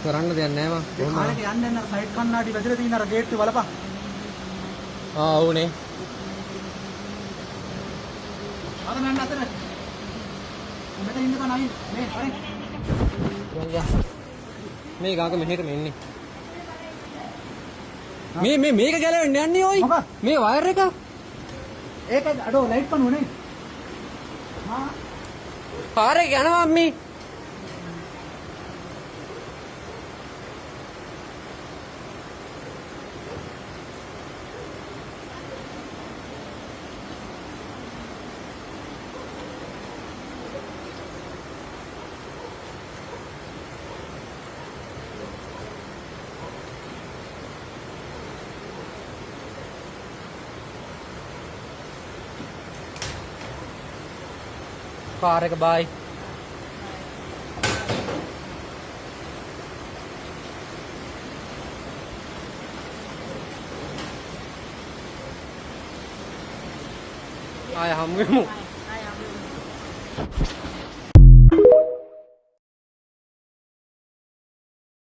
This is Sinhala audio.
කරන්න දෙයක් නැහැ මම. කාලේට යන්න යන්න සයිඩ් කන්නාඩි වැදලා තියෙන අර ගේට්ටුව බලපන්. ඔව්නේ. අර මන්න අතර. මෙතන ඉන්න බෑ නයි. මේ හරි. මේ ගාක මෙහෙට මෙන්නේ. මේක ගැලවෙන්න යන්නේ ඔයි. මේ වයර් එක. ඒක අඩෝ ලයිට් කනුව නේ. පාරේ යනවා අම්මී. පාර එක බයි. ආය හම්බෙමු.